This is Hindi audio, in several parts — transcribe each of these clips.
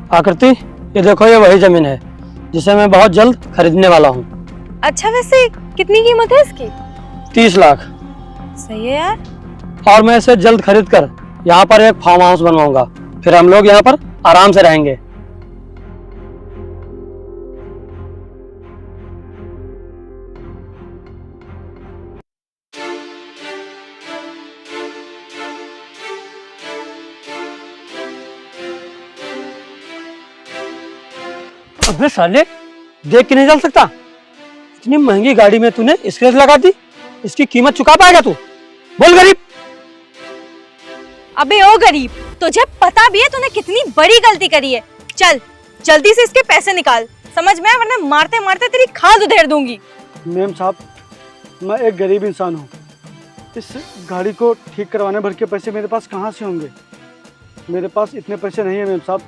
आकृति, ये देखो, ये वही जमीन है जिसे मैं बहुत जल्द खरीदने वाला हूँ। अच्छा, वैसे कितनी कीमत है इसकी? 30 लाख। सही है यार। और मैं इसे जल्द खरीद कर यहाँ पर एक फार्म हाउस बनवाऊंगा, फिर हम लोग यहाँ पर आराम से रहेंगे। अबे साले, देख के नहीं चल सकता? इतनी महंगी गाड़ी में तूने स्क्रैच लगा दी, इसकी कीमत चुका पाएगा तू? बोल गरीब। अबे ओ गरीब, तुझे पता भी है तूने कितनी बड़ी गलती करी है। चल जल्दी से इसके पैसे निकाल, समझ में, वरना मारते मारते तेरी खाल उधेड़ दूंगी। मैम साहब, मैं एक गरीब इंसान हूँ। इस गाड़ी को ठीक करवाने भर के पैसे मेरे पास कहाँ से होंगे? मेरे पास इतने पैसे नहीं है मैम साहब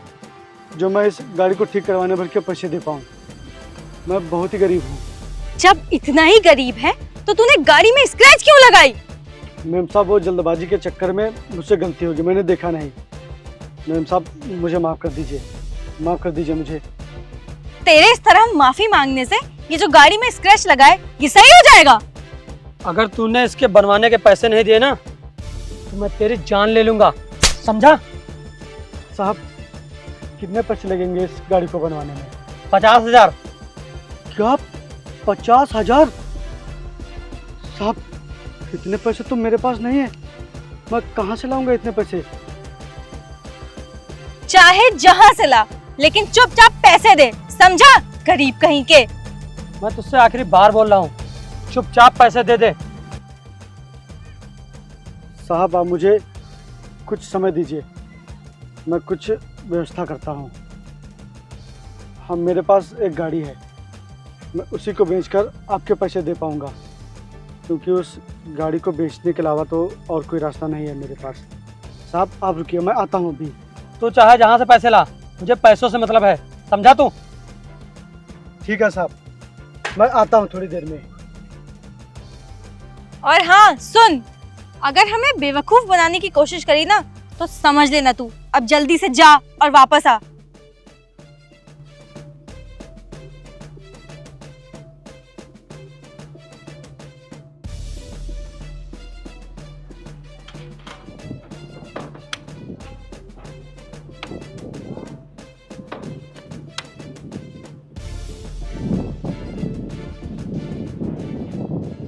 जो मैं इस गाड़ी को ठीक करवाने भर के पैसे दे पाऊँ। मैं बहुत ही गरीब हूँ। जब इतना ही गरीब है तो तूने गाड़ी में स्क्रैच क्यों लगाई? मैम साहब, वो जल्दबाजी के चक्कर में मुझसे गलती होगी, मैंने देखा नहीं। मैम साहब, मुझे माफ़ कर दीजिए, माफ़ कर दीजिए मुझे। तेरे इस तरह माफी मांगने से ये जो गाड़ी में स्क्रैच लगाए ये सही हो जाएगा? अगर तूने इसके बनवाने के पैसे नहीं दिए ना तो मैं तेरी जान ले लूंगा, समझा? साहब, कितने पैसे लगेंगे इस गाड़ी को बनवाने में? 50,000। क्या 50,000? साहब, इतने पैसे तो मेरे पास नहीं है, मैं कहाँ से लाऊंगा इतने पैसे? चाहे जहाँ से ला, लेकिन चुपचाप पैसे दे, समझा? गरीब कहीं के। मैं तुझसे आखिरी बार बोल रहा हूँ, चुपचाप पैसे दे दे। साहब, आप मुझे कुछ समय दीजिए, मैं कुछ व्यवस्था करता हूँ। हम मेरे पास एक गाड़ी है, मैं उसी को बेचकर आपके पैसे दे पाऊँगा, क्योंकि उस गाड़ी को बेचने के अलावा तो और कोई रास्ता नहीं है मेरे पास। साहब, आप रुकिए, मैं आता हूँ अभी। तू चाहे जहाँ से पैसे ला, मुझे पैसों से मतलब है, समझा तू? ठीक है साहब, मैं आता हूँ थोड़ी देर में। और हाँ सुन, अगर हमें बेवकूफ बनाने की कोशिश करी ना तो समझ लेना तू अब जल्दी से जा और वापस आ।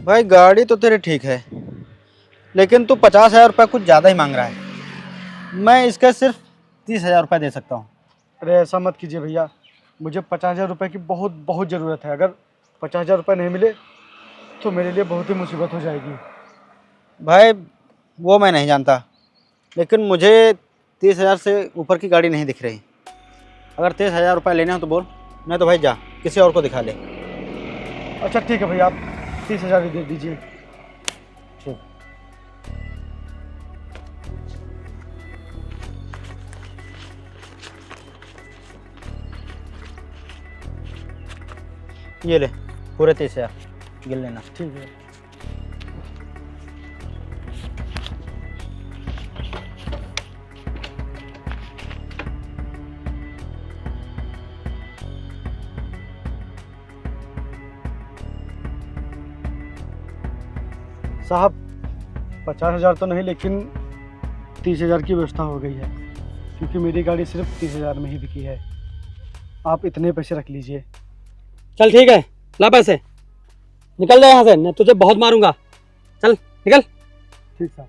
भाई गाड़ी तो तेरी ठीक है, लेकिन तू 50,000 रुपये कुछ ज़्यादा ही मांग रहा है। मैं इसका सिर्फ 30,000 रुपये दे सकता हूँ। अरे ऐसा मत कीजिए भैया, मुझे 50,000 रुपये की बहुत बहुत ज़रूरत है। अगर 50,000 रुपये नहीं मिले तो मेरे लिए बहुत ही मुसीबत हो जाएगी। भाई वो मैं नहीं जानता, लेकिन मुझे 30,000 से ऊपर की गाड़ी नहीं दिख रही। अगर 30,000 रुपये लेने हो तो बोल, नहीं तो भाई जा किसी और को दिखा ले। अच्छा ठीक है भैया, आप 30,000 ही दे दीजिए। ठीक। ये ले पूरे 30,000 गिन लेना। ठीक है। साहब, 50,000 तो नहीं, लेकिन 30,000 की व्यवस्था हो गई है, क्योंकि मेरी गाड़ी सिर्फ 30,000 में ही बिकी है। आप इतने पैसे रख लीजिए। चल ठीक है, ला पैसे, निकल जा यहाँ से, मैं तुझे बहुत मारूंगा। चल निकल। ठीक साहब।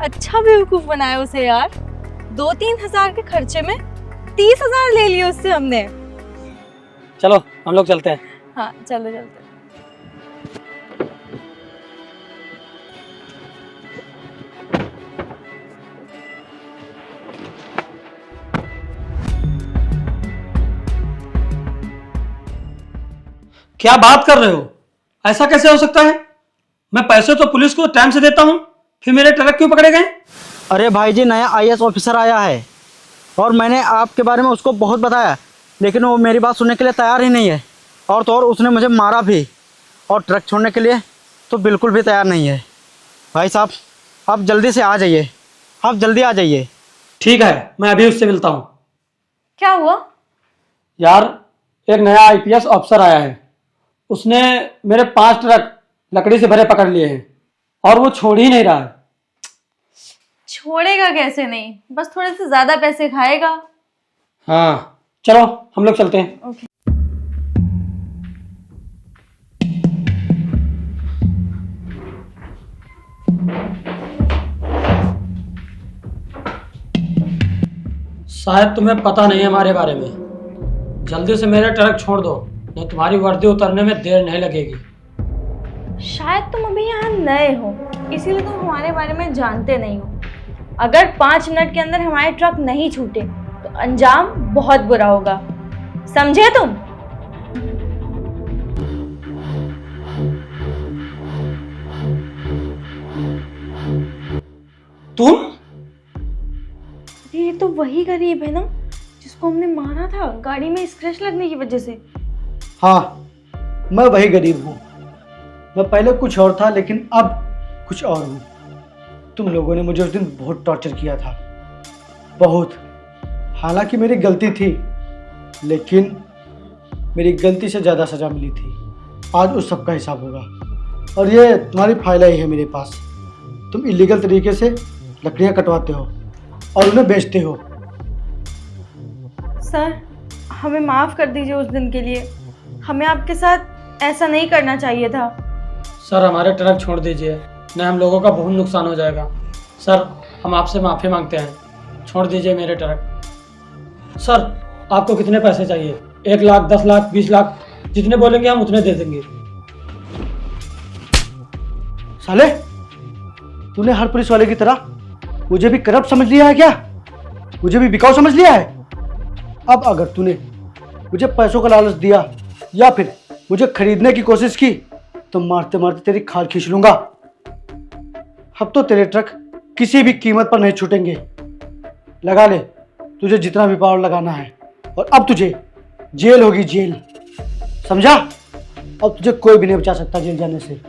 अच्छा बेवकूफ बनाया उसे यार, 2-3 हजार के खर्चे में 30,000 ले लिए उससे हमने। चलो हम लोग चलते हैं। हाँ चलो चलते। क्या बात कर रहे हो? ऐसा कैसे हो सकता है? मैं पैसे तो पुलिस को टाइम से देता हूँ, फिर मेरे ट्रक क्यों पकड़े गए? अरे भाई जी, नया IAS ऑफिसर आया है, और मैंने आपके बारे में उसको बहुत बताया, लेकिन वो मेरी बात सुनने के लिए तैयार ही नहीं है। और तो और उसने मुझे मारा भी, और ट्रक छोड़ने के लिए तो बिल्कुल भी तैयार नहीं है। भाई साहब, आप जल्दी से आ जाइए, आप जल्दी आ जाइए। ठीक है, मैं अभी उससे मिलता हूँ। क्या हुआ? यार, एक नया आईपीएस ऑफिसर आया है। उसने मेरे 5 ट्रक लकड़ी से भरे पकड़ लिए हैं और वो छोड़ ही नहीं रहा है। छोड़ेगा कैसे नहीं, बस थोड़े से ज्यादा पैसे खाएगा। हाँ, चलो हम लोग चलते हैं। ओके। शायद तुम्हें पता नहीं है हमारे बारे में। जल्दी से मेरे ट्रक छोड़ दो, नहीं तुम्हारी वर्दी उतरने में देर नहीं लगेगी। शायद तुम अभी यहाँ नए हो, इसीलिए तुम हमारे बारे में जानते नहीं हो। अगर 5 मिनट के अंदर हमारे ट्रक नहीं छूटे तो अंजाम बहुत बुरा होगा, समझे तुम? तुम? ये तो वही गरीब है ना जिसको हमने मारा था गाड़ी में स्क्रैच लगने की वजह से। हाँ, मैं वही गरीब हूँ। मैं पहले कुछ और था, लेकिन अब कुछ और हूँ। तुम लोगों ने मुझे उस दिन बहुत टॉर्चर किया था, बहुत। हालांकि मेरी गलती थी, लेकिन मेरी गलती से ज़्यादा सज़ा मिली थी। आज उस सब का हिसाब होगा। और ये तुम्हारी फाइल ही है मेरे पास। तुम इलीगल तरीके से लकड़ियाँ कटवाते हो और उन्हें बेचते हो। सर, हमें माफ़ कर दीजिए उस दिन के लिए। हमें आपके साथ ऐसा नहीं करना चाहिए था। सर, हमारे ट्रक छोड़ दीजिए, नहीं हम लोगों का बहुत नुकसान हो जाएगा। सर, हम आपसे माफ़ी मांगते हैं, छोड़ दीजिए मेरे ट्रक। सर, आपको कितने पैसे चाहिए? 1 लाख, 10 लाख, 20 लाख, जितने बोलेंगे हम उतने दे देंगे। साले, तूने हर पुलिस वाले की तरह मुझे भी करप्ट समझ लिया है क्या? मुझे भी बिकाऊ समझ लिया है? अब अगर तूने मुझे पैसों का लालच दिया या फिर मुझे खरीदने की कोशिश की तो मारते मारते तेरी खाल खींच लूंगा। अब तो तेरे ट्रक किसी भी कीमत पर नहीं छूटेंगे। लगा ले तुझे जितना भी पावर लगाना है, और अब तुझे जेल होगी, जेल। समझा? अब तुझे कोई भी नहीं बचा सकता जेल जाने से।